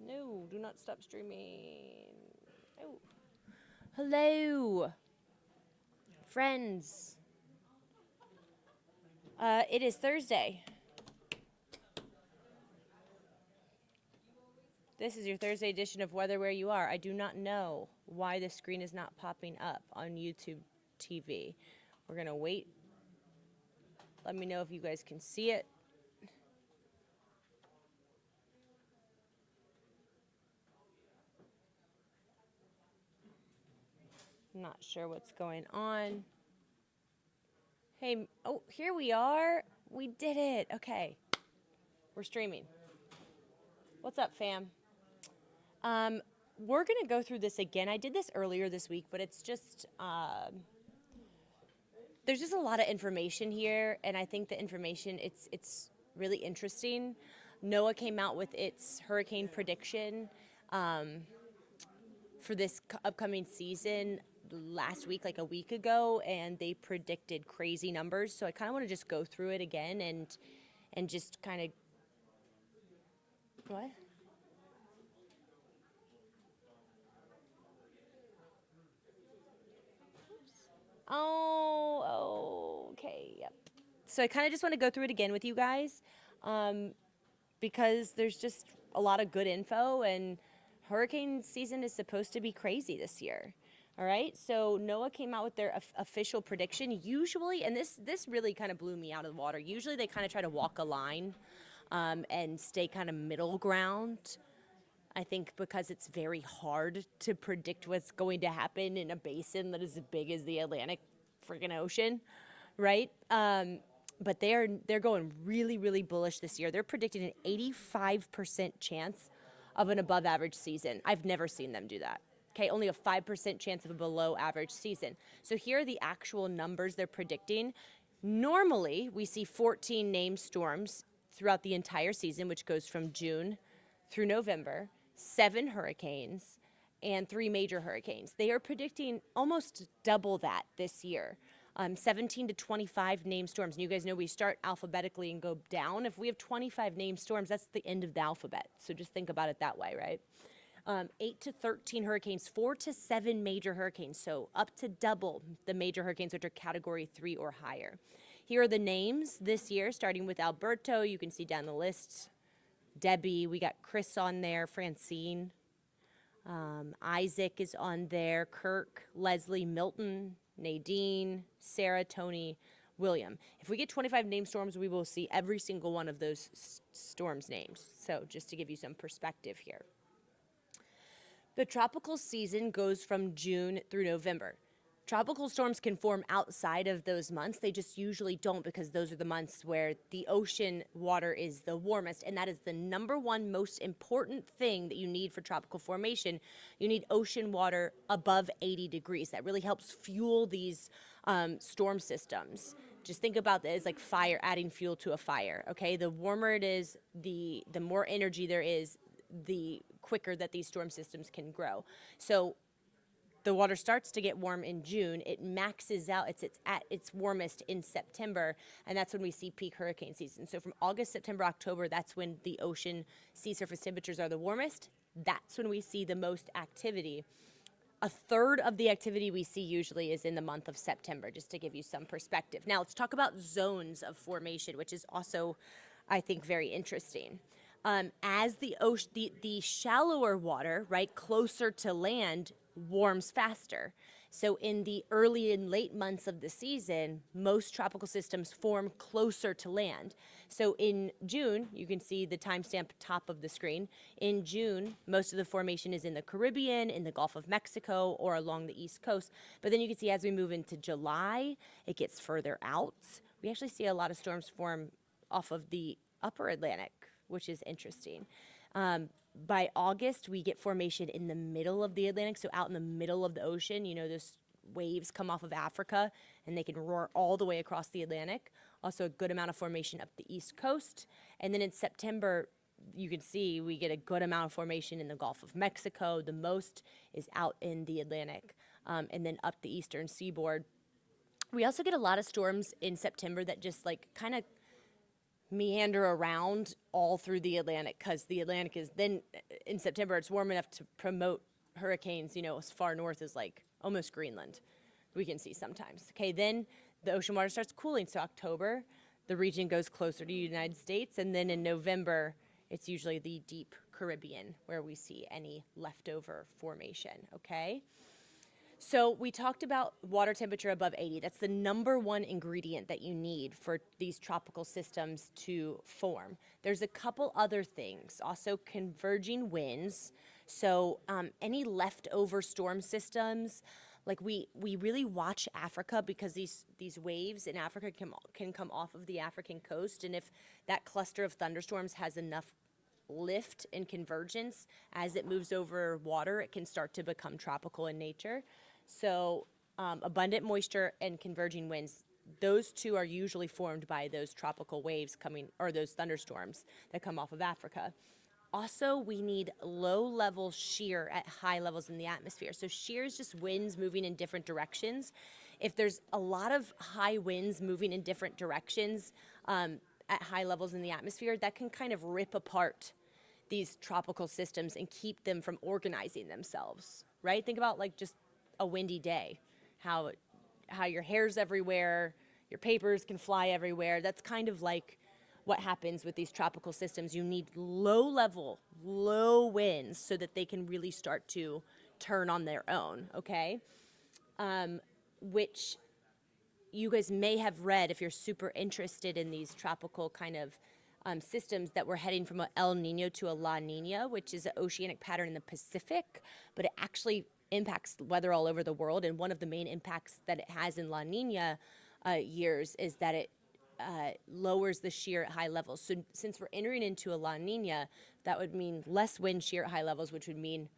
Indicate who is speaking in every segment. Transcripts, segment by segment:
Speaker 1: No, do not stop streaming. Oh. Hello, friends. It is Thursday. This is your Thursday edition of Weather Where You Are. I do not know why the screen is not popping up on YouTube TV. We're going to wait. Let me know if you guys can see it. Not sure what's going on. Hey, oh, here we are. We did it. Okay. We're streaming. What's up, fam? We're going to go through this again. I did this earlier this week, but it's just, there's just a lot of information here, and I think the information, it's really interesting. NOAA came out with its hurricane prediction for this upcoming season last week, like a week ago, and they predicted crazy numbers. So I kind of want to just go through it again and just kind of, what? Oh, okay, yep. So I kind of just want to go through it again with you guys because there's just a lot of good info, and hurricane season is supposed to be crazy this year. All right, so NOAA came out with their official prediction. Usually, and this really kind of blew me out of the water. Usually, they kind of try to walk a line and stay kind of middle ground. I think because it's very hard to predict what's going to happen in a basin that is as big as the Atlantic freaking ocean, right? But they're going really, really bullish this year. They're predicting an 85% chance of an above average season. I've never seen them do that. Okay, only a 5% chance of a below average season. So here are the actual numbers they're predicting. Normally, we see 14 named storms throughout the entire season, which goes from June through November, 7 hurricanes, and 3 major hurricanes. They are predicting almost double that this year. 17 to 25 named storms. And you guys know we start alphabetically and go down. If we have 25 named storms, that's the end of the alphabet. So just think about it that way, right? 8 to 13 hurricanes, 4 to 7 major hurricanes, so up to double the major hurricanes, which are category 3 or higher. Here are the names this year, starting with Alberto. You can see down the list, Debbie, we got Chris on there, Francine, Isaac is on there, Kirk, Leslie, Milton, Nadine, Sarah, Tony, William. If we get 25 named storms, we will see every single one of those storms named. So just to give you some perspective here. The tropical season goes from June through November. Tropical storms can form outside of those months. They just usually don't because those are the months where the ocean water is the warmest, and that is the number one most important thing that you need for tropical formation. You need ocean water above 80 degrees. That really helps fuel these storm systems. Just think about it as like fire, adding fuel to a fire, okay? The warmer it is, the more energy there is, the quicker that these storm systems can grow. So the water starts to get warm in June. It maxes out. It's at its warmest in September, and that's when we see peak hurricane season. So from August, September, October, that's when the ocean sea surface temperatures are the warmest. That's when we see the most activity. A third of the activity we see usually is in the month of September, just to give you some perspective. Now let's talk about zones of formation, which is also, I think, very interesting. As the shallower water, right, closer to land, warms faster. So in the early and late months of the season, most tropical systems form closer to land. So in June, you can see the timestamp top of the screen. In June, most of the formation is in the Caribbean, in the Gulf of Mexico, or along the East Coast. But then you can see as we move into July, it gets further out. We actually see a lot of storms form off of the upper Atlantic, which is interesting. By August, we get formation in the middle of the Atlantic, so out in the middle of the ocean. You know, those waves come off of Africa, and they can roar all the way across the Atlantic. Also, a good amount of formation up the East Coast. And then in September, you can see we get a good amount of formation in the Gulf of Mexico. The most is out in the Atlantic, and then up the eastern seaboard. We also get a lot of storms in September that just like kind of meander around all through the Atlantic, because the Atlantic is then in September, it's warm enough to promote hurricanes, as far north as like almost Greenland. We can see sometimes. Okay, then the ocean water starts cooling. So October, the region goes closer to the United States. And then in November, it's usually the deep Caribbean where we see any leftover formation. Okay. So we talked about water temperature above 80. That's the number one ingredient that you need for these tropical systems to form. There's a couple other things. Also converging winds. So any leftover storm systems, like we really watch Africa, because these waves in Africa can come off of the African coast. And if that cluster of thunderstorms has enough lift and convergence as it moves over water, it can start to become tropical in nature. So abundant moisture and converging winds, those two are usually formed by those tropical waves coming, or those thunderstorms that come off of Africa. Also, we need low-level shear at high levels in the atmosphere. So shear is just winds moving in different directions. If there's a lot of high winds moving in different directions at high levels in the atmosphere, that can kind of rip apart these tropical systems and keep them from organizing themselves, right? Think about like just a windy day, how your hair's everywhere, your papers can fly everywhere. That's kind of like what happens with these tropical systems. You need low winds so that they can really start to turn on their own, okay? Which you guys may have read if you're super interested in these tropical kind of systems, that we're heading from a El Nino to a La Nina, which is an oceanic pattern in the Pacific, but it actually impacts weather all over the world. And one of the main impacts that it has in La Nina years is that it lowers the shear at high levels. So since we're entering into a La Nina, that would mean less wind shear at high levels, which would mean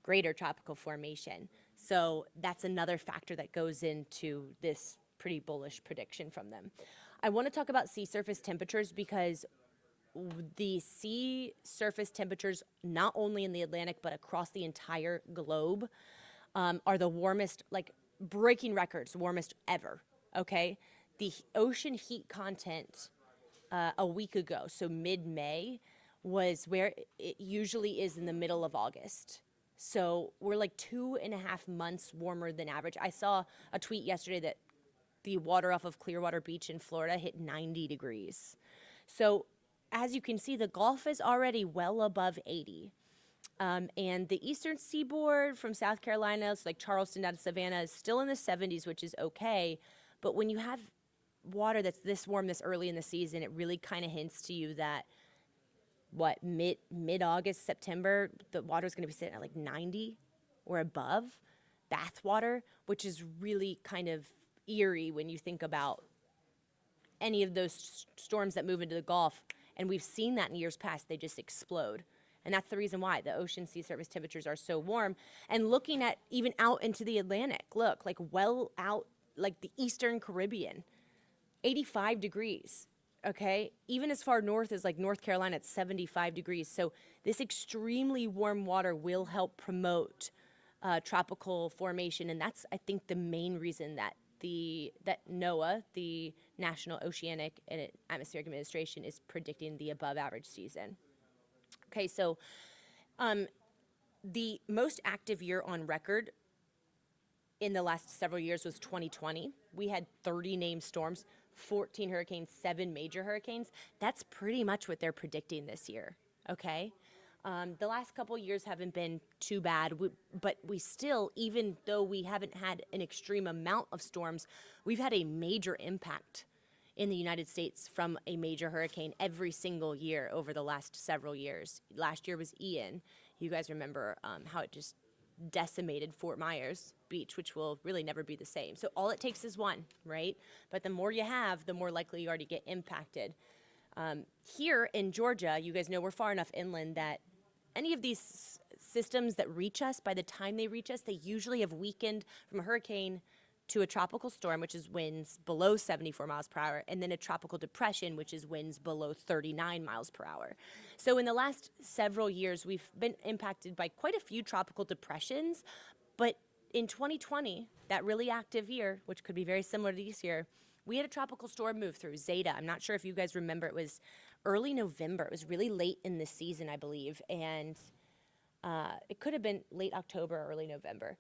Speaker 1: greater tropical formation. So that's another factor that goes into this pretty bullish prediction from them. I want to talk about sea surface temperatures, because the sea surface temperatures, not only in the Atlantic but across the entire globe, are the warmest, like breaking records, warmest ever, okay? The ocean heat content a week ago, so mid-May, was where it usually is in the middle of August. So we're like 2.5 months warmer than average. I saw a tweet yesterday that the water off of Clearwater Beach in Florida hit 90 degrees. So as you can see, the Gulf is already well above 80. And the eastern seaboard from South Carolina, so like Charleston down to Savannah, is still in the 70s, which is okay. But when you have water that's this warm this early in the season, it really kind of hints to you that mid-August, September, the water is going to be sitting at like 90 or above bath water, which is really kind of eerie when you think about any of those storms that move into the Gulf. And we've seen that in years past. They just explode. And that's the reason why the ocean sea surface temperatures are so warm. And looking at even out into the Atlantic, look, like well out, like the eastern Caribbean, 85 degrees, okay? Even as far north as like North Carolina, it's 75 degrees. So this extremely warm water will help promote tropical formation. And that's, I think, the main reason that NOAA, the National Oceanic and Atmospheric Administration, is predicting the above average season. Okay, so the most active year on record in the last several years was 2020. We had 30 named storms, 14 hurricanes, 7 major hurricanes. That's pretty much what they're predicting this year, okay? The last couple years haven't been too bad, but we still, even though we haven't had an extreme amount of storms, we've had a major impact in the United States from a major hurricane every single year over the last several years. Last year was Ian. You guys remember how it just decimated Fort Myers Beach, which will really never be the same. So all it takes is one, right? But the more you have, the more likely you are to get impacted. Here in Georgia, you guys know we're far enough inland that any of these systems that reach us, by the time they reach us, they usually have weakened from a hurricane to a tropical storm, which is winds below 74 miles per hour, and then a tropical depression, which is winds below 39 miles per hour. So in the last several years, we've been impacted by quite a few tropical depressions, but in 2020, that really active year, which could be very similar to this year, We had a tropical storm move through, Zeta. I'm not sure if you guys remember. It was early November. It was really late in the season, I believe. And it could have been late October or early November.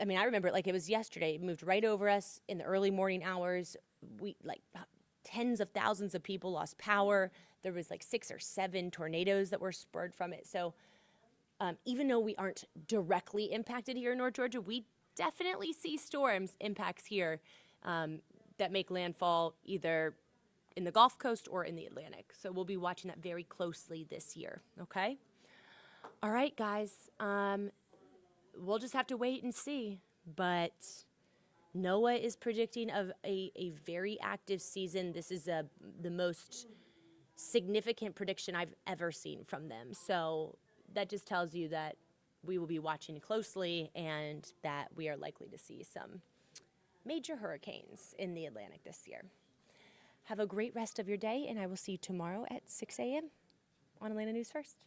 Speaker 1: I mean, I remember it like it was yesterday. It moved right over us in the early morning hours. We, like, tens of thousands of people lost power. There was like 6 or 7 tornadoes that were spurred from it. So even though we aren't directly impacted here in North Georgia, we definitely see storms impacts here that make landfall either in the Gulf Coast or in the Atlantic. So we'll be watching that very closely this year, okay? All right, guys. We'll just have to wait and see. But NOAA is predicting of a very active season. This is the most significant prediction I've ever seen from them. So that just tells you that we will be watching closely and that we are likely to see some major hurricanes in the Atlantic this year. Have a great rest of your day, and I will see you tomorrow at 6 a.m. on Atlanta News First.